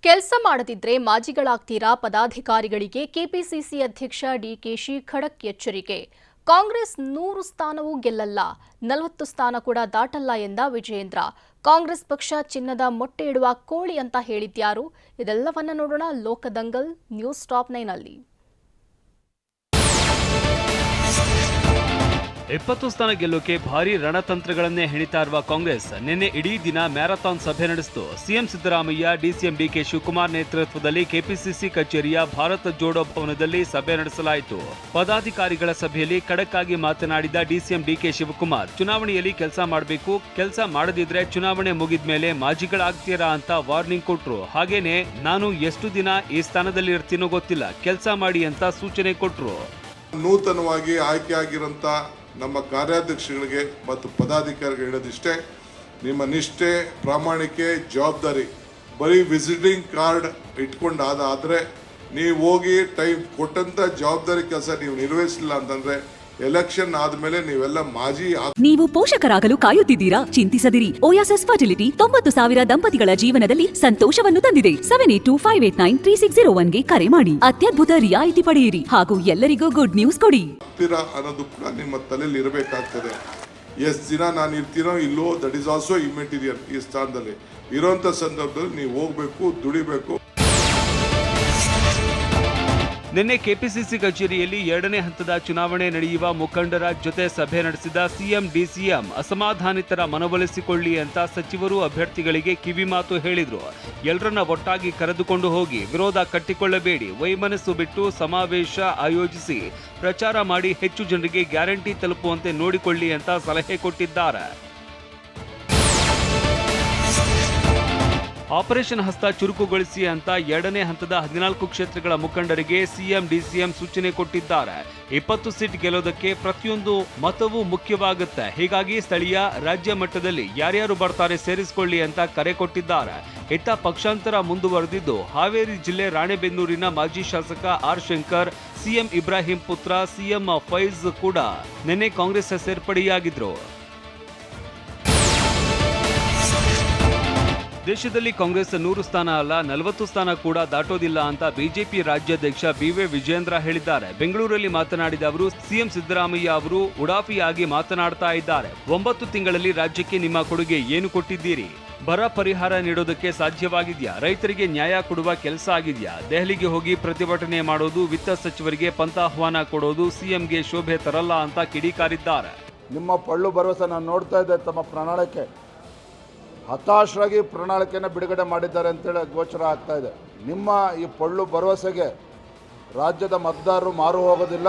ಕೆಲಸ ಮಾಡದಿದ್ರೆ ಮಾಜಿಗಳಾಗ್ತೀರಾ ಪದಾಧಿಕಾರಿಗಳಿಗೆ ಕೆಪಿಸಿಸಿ ಅಧ್ಯಕ್ಷ ಡಿಕೆಶಿ ಖಡಕ್ ಎಚ್ಚರಿಕೆ. ಕಾಂಗ್ರೆಸ್ 100 ಸ್ಥಾನವೂ ಗೆಲ್ಲಲ್ಲ, 40 ಸ್ಥಾನ ಕೂಡ ದಾಟಲ್ಲ ಎಂದ ವಿಜಯೇಂದ್ರ. ಕಾಂಗ್ರೆಸ್ ಪಕ್ಷ ಚಿನ್ನದ ಮೊಟ್ಟೆ ಇಡುವ ಕೋಳಿ ಅಂತ ಹೇಳಿದ್ಯಾರು? ಇದೆಲ್ಲವನ್ನ ನೋಡೋಣ ಲೋಕದಂಗಲ್ ನ್ಯೂಸ್ ಟಾಪ್ 9 ನಲ್ಲಿ. 20 ಸ್ಥಾನ ಗೆಲ್ಲೋಕೆ ಭಾರಿ ರಣತಂತ್ರಗಳನ್ನೇ ಹೆಣಿತಾ ಇರುವ ಕಾಂಗ್ರೆಸ್ ನಿನ್ನೆ ಇಡೀ ದಿನ ಮ್ಯಾರಥಾನ್ ಸಭೆ ನಡೆಸಿತು. ಸಿಎಂ ಸಿದ್ದರಾಮಯ್ಯ, ಡಿಸಿಎಂ ಡಿಕೆ ಶಿವಕುಮಾರ್ ನೇತೃತ್ವದಲ್ಲಿ ಕೆಪಿಸಿಸಿ ಕಚೇರಿಯ ಭಾರತ ಜೋಡೋ ಭವನದಲ್ಲಿ ಸಭೆ ನಡೆಸಲಾಯಿತು. ಪದಾಧಿಕಾರಿಗಳ ಸಭೆಯಲ್ಲಿ ಖಡಕ್ ಆಗಿ ಮಾತನಾಡಿದ ಡಿಸಿಎಂ ಡಿಕೆ ಶಿವಕುಮಾರ್, ಚುನಾವಣೆಯಲ್ಲಿ ಕೆಲಸ ಮಾಡಬೇಕು, ಕೆಲಸ ಮಾಡದಿದ್ರೆ ಚುನಾವಣೆ ಮುಗಿದ ಮೇಲೆ ಮಾಜಿಗಳಾಗ್ತೀರಾ ಅಂತ ವಾರ್ನಿಂಗ್ ಕೊಟ್ರು. ಹಾಗೇನೆ ನಾನು ಎಷ್ಟು ದಿನ ಈ ಸ್ಥಾನದಲ್ಲಿ ಇರ್ತೀನೋ ಗೊತ್ತಿಲ್ಲ, ಕೆಲಸ ಮಾಡಿ ಅಂತ ಸೂಚನೆ ಕೊಟ್ರು. ನೂತನವಾಗಿ ಆಯ್ಕೆಯಾಗಿರಂತ ನಮ್ಮ ಕಾರ್ಯಾಧ್ಯಕ್ಷಗಳಿಗೆ ಮತ್ತು ಪದಾಧಿಕಾರಿಗಳಿಗೆ ಹೇಳೋದಿಷ್ಟೇ, ನಿಮ್ಮ ನಿಷ್ಠೆ, ಪ್ರಾಮಾಣಿಕೆ, ಜವಾಬ್ದಾರಿ ಬರೀ ವಿಸಿಟಿಂಗ್ ಕಾರ್ಡ್ ಇಟ್ಕೊಂಡಾದರೆ ನೀವು ಹೋಗಿ ಟೈಮ್ ಕೊಟ್ಟಂತ ಜವಾಬ್ದಾರಿ ಕೆಲಸ ನೀವು ನಿರ್ವಹಿಸಲಿಲ್ಲ ಅಂತಂದ್ರೆ ಎಲೆಕ್ಷನ್ ಆದ್ಮೇಲೆ ನೀವೆಲ್ಲ ನೀವು ಪೋಷಕರಾಗಲು ಕಾಯುತ್ತಿದ್ದೀರಾ? ಚಿಂತಿಸದಿರಿ. ಓಯಾಸಿಸ್ ಫರ್ಟಿಲಿಟಿ 90,000 ದಂಪತಿಗಳ ಜೀವನದಲ್ಲಿ ಸಂತೋಷವನ್ನು ತಂದಿದೆ. 7825893601ಗೆ ಕರೆ ಮಾಡಿ ಅತ್ಯದ್ಭುತ ರಿಯಾಯಿತಿ ಪಡೆಯಿರಿ ಹಾಗೂ ಎಲ್ಲರಿಗೂ ಗುಡ್ ನ್ಯೂಸ್ ಕೊಡಿ. ಅನ್ನೋದು ಕೂಡ ನಿಮ್ಮ ತಲೆಯಲ್ಲಿ ಇರಬೇಕಾಗ್ತದೆ. ಎಷ್ಟು ದಿನ ನಾನು ಇರ್ತೀನೋ ಇಲ್ಲೋ, ದಟ್ ಈಸ್ ಆಲ್ಸೋ ಇಮ್ಮೆಟೀರಿಯಲ್. ಈ ಸ್ಥಾನದಲ್ಲಿ ಇರೋಂಥ ಸಂದರ್ಭದಲ್ಲಿ ನೀವು ಹೋಗ್ಬೇಕು, ದುಡಿಬೇಕು. ನಿನ್ನೆ ಕೆಪಿಸಿಸಿ ಕಚೇರಿಯಲ್ಲಿ 2ನೇ ಹಂತದ ಚುನಾವಣೆ ನಡೆಯುವ ಮುಖಂಡರ ಜೊತೆ ಸಭೆ ನಡೆಸಿದ ಸಿಎಂ ಡಿಸಿಎಂ ಅಸಮಾಧಾನಿತರ ಮನವೊಲಿಸಿಕೊಳ್ಳಿ ಅಂತ ಸಚಿವರು ಅಭ್ಯರ್ಥಿಗಳಿಗೆ ಕಿವಿಮಾತು ಹೇಳಿದ್ರು. ಎಲ್ಲರನ್ನ ಒಟ್ಟಾಗಿ ಕರೆದುಕೊಂಡು ಹೋಗಿ ವಿರೋಧ ಕಟ್ಟಿಕೊಳ್ಳಬೇಡಿ, ವೈಮನಸ್ಸು ಬಿಟ್ಟು ಸಮಾವೇಶ ಆಯೋಜಿಸಿ ಪ್ರಚಾರ ಮಾಡಿ ಹೆಚ್ಚು ಜನರಿಗೆ ಗ್ಯಾರಂಟಿ ತಲುಪುವಂತೆ ನೋಡಿಕೊಳ್ಳಿ ಅಂತ ಸಲಹೆ ಕೊಟ್ಟಿದ್ದಾರೆ. ಆಪರೇಷನ್ ಹಸ್ತ ಚುರುಕುಗೊಳಿಸಿ ಅಂತ 2ನೇ ಹಂತದ 14 ಕ್ಷೇತ್ರಗಳ ಮುಖಂಡರಿಗೆ ಸಿಎಂ ಡಿಸಿಎಂ ಸೂಚನೆ ಕೊಟ್ಟಿದ್ದಾರೆ. 20 ಸೀಟ್ ಗೆಲ್ಲೋದಕ್ಕೆ ಪ್ರತಿಯೊಂದು ಮತವೂ ಮುಖ್ಯವಾಗುತ್ತೆ. ಹೀಗಾಗಿ ಸ್ಥಳೀಯ, ರಾಜ್ಯ ಮಟ್ಟದಲ್ಲಿ ಯಾರ್ಯಾರು ಬರ್ತಾರೆ ಸೇರಿಸಿಕೊಳ್ಳಿ ಅಂತ ಕರೆ ಕೊಟ್ಟಿದ್ದಾರೆ. ಇತ್ತ ಪಕ್ಷಾಂತರ ಮುಂದುವರೆದಿದ್ದು ಹಾವೇರಿ ಜಿಲ್ಲೆ ರಾಣೆಬೆನ್ನೂರಿನ ಮಾಜಿ ಶಾಸಕ ಆರ್ ಶಂಕರ್, ಸಿಎಂ ಇಬ್ರಾಹಿಂ ಪುತ್ರ ಸಿಎಂ ಫೈಜ್ ಕೂಡ ನಿನ್ನೆ ಕಾಂಗ್ರೆಸ್ ಸೇರ್ಪಡೆಯಾಗಿದ್ರು. ದೇಶದಲ್ಲಿ ಕಾಂಗ್ರೆಸ್ 100 ಸ್ಥಾನ ಅಲ್ಲ, 40 ಸ್ಥಾನ ಕೂಡ ದಾಟೋದಿಲ್ಲ ಅಂತ ಬಿಜೆಪಿ ರಾಜ್ಯಾಧ್ಯಕ್ಷ ಬಿವೈ ವಿಜಯೇಂದ್ರ ಹೇಳಿದ್ದಾರೆ. ಬೆಂಗಳೂರಲ್ಲಿ ಮಾತನಾಡಿದ ಅವರು, ಸಿಎಂ ಸಿದ್ದರಾಮಯ್ಯ ಅವರು ಉಡಾಫಿಯಾಗಿ ಮಾತನಾಡ್ತಾ ಇದ್ದಾರೆ. 9 ತಿಂಗಳಲ್ಲಿ ರಾಜ್ಯಕ್ಕೆ ನಿಮ್ಮ ಕೊಡುಗೆ ಏನು ಕೊಟ್ಟಿದ್ದೀರಿ? ಬರ ಪರಿಹಾರ ನೀಡೋದಕ್ಕೆ ಸಾಧ್ಯವಾಗಿದೆಯಾ? ರೈತರಿಗೆ ನ್ಯಾಯ ಕೊಡುವ ಕೆಲಸ ಆಗಿದೆಯಾ? ದೆಹಲಿಗೆ ಹೋಗಿ ಪ್ರತಿಭಟನೆ ಮಾಡೋದು, ವಿತ್ತ ಸಚಿವರಿಗೆ ಪಂಥಾಹ್ವಾನ ಕೊಡೋದು ಸಿಎಂಗೆ ಶೋಭೆ ತರಲ್ಲ ಅಂತ ಕಿಡಿಕಾರಿದ್ದಾರೆ. ನಿಮ್ಮ ಪಳ್ಳು ಭರವಸೆ ನಾನು ನೋಡ್ತಾ ಇದ್ದೆ. ತಮ್ಮ ಪ್ರಣಾಳಿಕೆ ಹತಾಶರಾಗಿ ಪ್ರಣಾಳಿಕೆಯನ್ನು ಬಿಡುಗಡೆ ಮಾಡಿದ್ದಾರೆ ಅಂತೇಳಿ ಗೋಚರ ಆಗ್ತಾ ಇದೆ. ನಿಮ್ಮ ಈ ಪಳ್ಳು ಭರವಸೆಗೆ ರಾಜ್ಯದ ಮತದಾರರು ಮಾರು ಹೋಗೋದಿಲ್ಲ.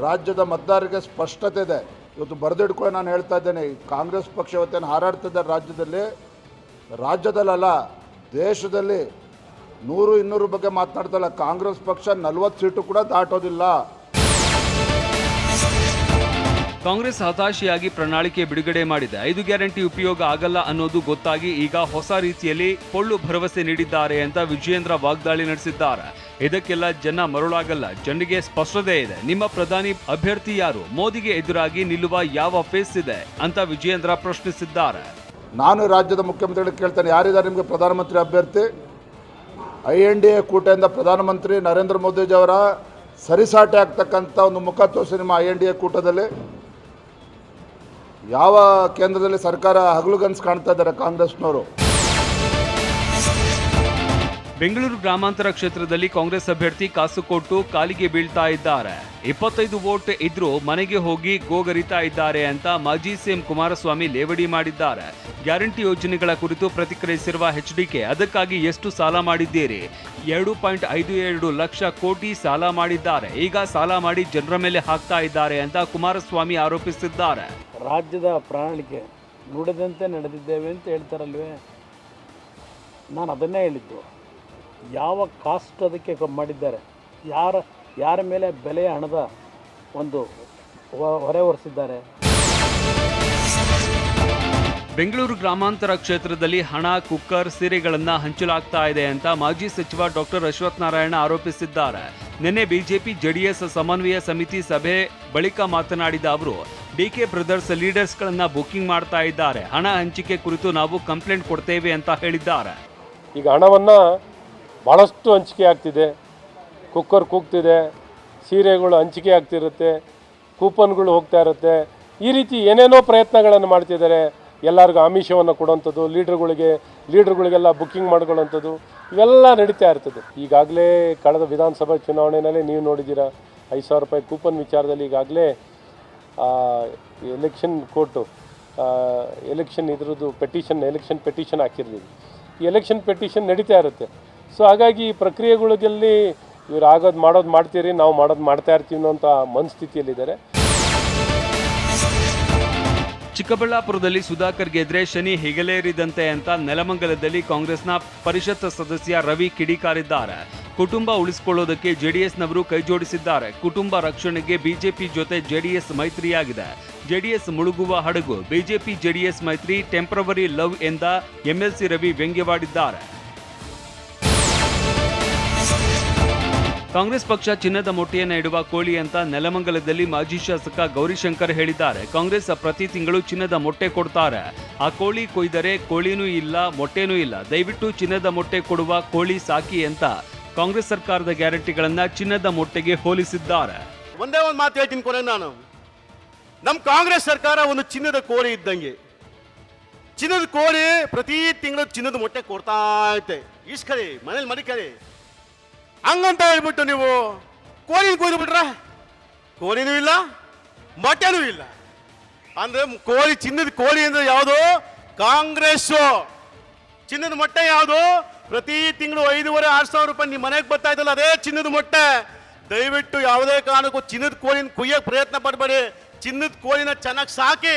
ರಾಜ್ಯದ ಮತದಾರರಿಗೆ ಸ್ಪಷ್ಟತೆ ಇದೆ. ಇವತ್ತು ಬರೆದಿಡ್ಕೊಂಡು ನಾನು ಹೇಳ್ತಾ ಇದ್ದೇನೆ, ಕಾಂಗ್ರೆಸ್ ಪಕ್ಷ ಇವತ್ತೇನು ಹಾರಾಡ್ತಿದ್ದ ರಾಜ್ಯದಲ್ಲ, ದೇಶದಲ್ಲಿ 100-200 ಬಗ್ಗೆ ಮಾತನಾಡ್ತಲ್ಲ. ಕಾಂಗ್ರೆಸ್ ಪಕ್ಷ 40 ಸೀಟು ಕೂಡ ದಾಟೋದಿಲ್ಲ. ಕಾಂಗ್ರೆಸ್ ಹತಾಶೆಯಾಗಿ ಪ್ರಣಾಳಿಕೆ ಬಿಡುಗಡೆ ಮಾಡಿದೆ. 5 ಗ್ಯಾರಂಟಿ ಉಪಯೋಗ ಆಗಲ್ಲ ಅನ್ನೋದು ಗೊತ್ತಾಗಿ ಈಗ ಹೊಸ ರೀತಿಯಲ್ಲಿ ಪೊಳ್ಳು ಭರವಸೆ ನೀಡಿದ್ದಾರೆ ಅಂತ ವಿಜಯೇಂದ್ರ ವಾಗ್ದಾಳಿ ನಡೆಸಿದ್ದಾರೆ. ಇದಕ್ಕೆಲ್ಲ ಜನ ಮರುಳಾಗಲ್ಲ, ಜನರಿಗೆ ಸ್ಪಷ್ಟತೆ ಇದೆ. ನಿಮ್ಮ ಪ್ರಧಾನಿ ಅಭ್ಯರ್ಥಿ ಯಾರು? ಮೋದಿಗೆ ಎದುರಾಗಿ ನಿಲ್ಲುವ ಯಾವ ಫೇಸ್ ಇದೆ ಅಂತ ವಿಜಯೇಂದ್ರ ಪ್ರಶ್ನಿಸಿದ್ದಾರೆ. ನಾನು ರಾಜ್ಯದ ಮುಖ್ಯಮಂತ್ರಿಗಳಿಗೆ ಕೇಳ್ತೇನೆ, ಯಾರಿದ್ದಾರೆ ನಿಮಗೆ ಪ್ರಧಾನಮಂತ್ರಿ ಅಭ್ಯರ್ಥಿ? INDA ಕೂಟದಿಂದ ಪ್ರಧಾನಮಂತ್ರಿ ನರೇಂದ್ರ ಮೋದಿಜಿಯವರ ಸರಿಸಾಟಿ ಆಗ್ತಕ್ಕಂಥ ಒಂದು ಮುಖ ತೋರಿಸಿ ನಿಮ್ಮ INDA ಕೂಟದಲ್ಲಿ. ಯಾವ ಕೇಂದ್ರದಲ್ಲಿ ಸರ್ಕಾರ ಹಗಲುಗನಸು ಕಾಣ್ತಾ ಇದ್ದಾರೆ ಕಾಂಗ್ರೆಸ್ನವರು? ಬೆಂಗಳೂರು ಗ್ರಾಮಾಂತರ ಕ್ಷೇತ್ರದಲ್ಲಿ ಕಾಂಗ್ರೆಸ್ ಅಭ್ಯರ್ಥಿ ಕಾಸುಕೊಟ್ಟು ಕಾಲಿಗೆ ಬೀಳ್ತಾ ಇದ್ದಾರೆ. 25 ವೋಟ್ ಇದ್ರೂ ಮನೆಗೆ ಹೋಗಿ ಗೋಗರಿತಾ ಇದ್ದಾರೆ ಅಂತ ಮಾಜಿ ಸಿಎಂ ಕುಮಾರಸ್ವಾಮಿ ಲೇವಡಿ ಮಾಡಿದ್ದಾರೆ. ಗ್ಯಾರಂಟಿ ಯೋಜನೆಗಳ ಕುರಿತು ಪ್ರತಿಕ್ರಿಯಿಸಿರುವ HDK, ಅದಕ್ಕಾಗಿ ಎಷ್ಟು ಸಾಲ ಮಾಡಿದ್ದೀರಿ? 2.52 ಲಕ್ಷ ಕೋಟಿ ಸಾಲ ಮಾಡಿದ್ದಾರೆ. ಈಗ ಸಾಲ ಮಾಡಿ ಜನರ ಮೇಲೆ ಹಾಕ್ತಾ ಇದ್ದಾರೆ ಅಂತ ಕುಮಾರಸ್ವಾಮಿ ಆರೋಪಿಸಿದ್ದಾರೆ. ರಾಜ್ಯದ ಪ್ರಣಾಳಿಕೆ ನುಡಿದಂತೆ ನಡೆದಿದ್ದೇವೆ ಅಂತ ಹೇಳ್ತಾರಲ್ವೇ, ನಾನು ಅದನ್ನೇ ಹೇಳಿದ್ದು. ಯಾವ ಕಾಸ್ಟ್ ಅದಕ್ಕೆ ಮಾಡಿದ್ದಾರೆ, ಯಾರ ಮೇಲೆ ಬೆಲೆಯ ಹಣದ ಒಂದು ಹೊರೆ ಹೊರಿಸಿದ್ದಾರೆ. ಬೆಂಗಳೂರು ಗ್ರಾಮಾಂತರ ಕ್ಷೇತ್ರದಲ್ಲಿ ಹಣ, ಕುಕ್ಕರ್, ಸೀರೆಗಳನ್ನ ಹಂಚಲಾಗ್ತಾ ಇದೆ ಅಂತ ಮಾಜಿ ಸಚಿವ ಡಾಕ್ಟರ್ ಅಶ್ವಥ್ ನಾರಾಯಣ ಆರೋಪಿಸಿದ್ದಾರೆ. ನಿನ್ನೆ ಬಿಜೆಪಿ ಜೆಡಿಎಸ್ ಸಮನ್ವಯ ಸಮಿತಿ ಸಭೆ ಬಳಿಕ ಮಾತನಾಡಿದ ಅವರು, ಡಿಕೆ ಬ್ರದರ್ಸ್ ಲೀಡರ್ಸ್ಗಳನ್ನ ಬುಕಿಂಗ್ ಮಾಡ್ತಾ ಇದ್ದಾರೆ. ಹಣ ಹಂಚಿಕೆ ಕುರಿತು ನಾವು ಕಂಪ್ಲೇಂಟ್ ಕೊಡ್ತೇವೆ ಅಂತ ಹೇಳಿದ್ದಾರೆ. ಈಗ ಹಣವನ್ನು ಭಾಳಷ್ಟು ಹಂಚಿಕೆ ಆಗ್ತಿದೆ. ಕುಕ್ಕರ್ ಕೂಗ್ತಿದೆ, ಸೀರೆಗಳು ಹಂಚಿಕೆ ಆಗ್ತಿರುತ್ತೆ, ಕೂಪನ್ಗಳು ಹೋಗ್ತಾ ಇರುತ್ತೆ. ಈ ರೀತಿ ಏನೇನೋ ಪ್ರಯತ್ನಗಳನ್ನು ಮಾಡ್ತಿದ್ದಾರೆ. ಎಲ್ಲರಿಗೂ ಆಮಿಷವನ್ನು ಕೊಡುವಂಥದ್ದು, ಲೀಡ್ರುಗಳಿಗೆಲ್ಲ ಬುಕ್ಕಿಂಗ್ ಮಾಡ್ಕೊಳ್ಳೋಂಥದ್ದು ಇವೆಲ್ಲ ನಡೀತಾ ಇರ್ತದೆ. ಈಗಾಗಲೇ ಕಳೆದ ವಿಧಾನಸಭಾ ಚುನಾವಣೆಯಲ್ಲಿ ನೀವು ನೋಡಿದ್ದೀರಾ, 5,000 ರೂಪಾಯಿ ಕೂಪನ್ ವಿಚಾರದಲ್ಲಿ ಈಗಾಗಲೇ ಎಲೆಕ್ಷನ್ ಕೋರ್ಟು ಎಲೆಕ್ಷನ್ ಪೆಟಿಷನ್ ಹಾಕಿರ್ತೀವಿ. ಈ ಎಲೆಕ್ಷನ್ ಪೆಟಿಷನ್ ನಡೀತಾ ಇರುತ್ತೆ. ಸೊ ಹಾಗಾಗಿ ಈ ಪ್ರಕ್ರಿಯೆಗಳಿಗೆಲ್ಲಿ ಇವ್ರು ಮಾಡೋದು ಮಾಡ್ತೀರಿ, ನಾವು ಮಾಡ್ತಾ ಇರ್ತೀವಿ ಅನ್ನೋಂಥ ಮನಸ್ಥಿತಿಯಲ್ಲಿದ್ದಾರೆ. ಚಿಕ್ಕಬಳ್ಳಾಪುರದಲ್ಲಿ ಸುಧಾಕರ್ ಗೆದ್ರೆ ಶನಿ ಹೆಗಲೇರಿದಂತೆ ಅಂತ ನೆಲಮಂಗಲದಲ್ಲಿ ಕಾಂಗ್ರೆಸ್ನ ಪರಿಷತ್ ಸದಸ್ಯ ರವಿ ಕಿಡಿಕಾರಿದ್ದಾರೆ. ಕುಟುಂಬ ಉಳಿಸಿಕೊಳ್ಳೋದಕ್ಕೆ ಜೆಡಿಎಸ್ನವರು ಕೈಜೋಡಿಸಿದ್ದಾರೆ. ಕುಟುಂಬ ರಕ್ಷಣೆಗೆ ಬಿಜೆಪಿ ಜೊತೆ ಜೆಡಿಎಸ್ ಮೈತ್ರಿಯಾಗಿದೆ. ಜೆಡಿಎಸ್ ಮುಳುಗುವ ಹಡಗು. ಬಿಜೆಪಿ ಜೆಡಿಎಸ್ ಮೈತ್ರಿ ಟೆಂಪರವರಿ ಲವ್ ಎಂದ ಎಂಎಲ್ಸಿ ರವಿ ವ್ಯಂಗ್ಯವಾಡಿದ್ದಾರೆ. ಕಾಂಗ್ರೆಸ್ ಪಕ್ಷ ಚಿನ್ನದ ಮೊಟ್ಟೆಯನ್ನು ಇಡುವ ಕೋಳಿ ಅಂತ ನೆಲಮಂಗಲದಲ್ಲಿ ಮಾಜಿ ಶಾಸಕ ಗೌರಿಶಂಕರ್ ಹೇಳಿದ್ದಾರೆ. ಕಾಂಗ್ರೆಸ್ ಪ್ರತಿ ತಿಂಗಳು ಚಿನ್ನದ ಮೊಟ್ಟೆ ಕೊಡ್ತಾರೆ. ಆ ಕೋಳಿ ಕೊಯ್ದರೆ ಕೋಳಿನೂ ಇಲ್ಲ, ಮೊಟ್ಟೆನೂ ಇಲ್ಲ. ದಯವಿಟ್ಟು ಚಿನ್ನದ ಮೊಟ್ಟೆ ಕೊಡುವ ಕೋಳಿ ಸಾಕಿ ಅಂತ ಕಾಂಗ್ರೆಸ್ ಸರ್ಕಾರದ ಗ್ಯಾರಂಟಿಗಳನ್ನ ಚಿನ್ನದ ಮೊಟ್ಟೆಗೆ ಹೋಲಿಸಿದ್ದಾರೆ. ಒಂದೇ ಒಂದು ಮಾತು ಹೇಳ್ತೀನಿ ಕೊನೆ, ನಾನು ನಮ್ಮ ಕಾಂಗ್ರೆಸ್ ಸರ್ಕಾರ ಒಂದು ಚಿನ್ನದ ಕೋಳಿ ಇದ್ದಂಗೆ. ಚಿನ್ನದ ಕೋಳಿ ಪ್ರತಿ ತಿಂಗಳು ಚಿನ್ನದ ಮೊಟ್ಟೆ ಕೊಡ್ತಾ ಐತೆ. ಇಸ್ಕರಿ ಮನೇಲಿ ಮಡಿಕರಿ ಹಂಗಂತ ಹೇಳ್ಬಿಟ್ಟು ನೀವು ಕೋಳಿನ ಕೊಯ್ದು ಬಿಟ್ರೆ ಕೋಳಿನೂ ಇಲ್ಲ, ಮೊಟ್ಟೆನೂ ಇಲ್ಲ. ಅಂದ್ರೆ ಕೋಳಿ, ಚಿನ್ನದ ಕೋಳಿ ಅಂದ್ರೆ ಯಾವುದು? ಕಾಂಗ್ರೆಸ್. ಚಿನ್ನದ ಮೊಟ್ಟೆ ಯಾವುದು? ಪ್ರತಿ ತಿಂಗಳು 5,500-6,000 ರೂಪಾಯಿ ನಿಮ್ಮ ಮನೆಗೆ ಬರ್ತಾ ಇದ್ದಲ್ಲ, ಅದೇ ಚಿನ್ನದ ಮೊಟ್ಟೆ. ದಯವಿಟ್ಟು ಯಾವುದೇ ಕಾರಣಕ್ಕೂ ಚಿನ್ನದ ಕೋಳಿನ ಕುಯ್ಯಕ್ಕೆ ಪ್ರಯತ್ನ ಪಡಬೇಡಿ. ಚಿನ್ನದ ಕೋಳಿನ ಚೆನ್ನಾಗಿ ಸಾಕಿ.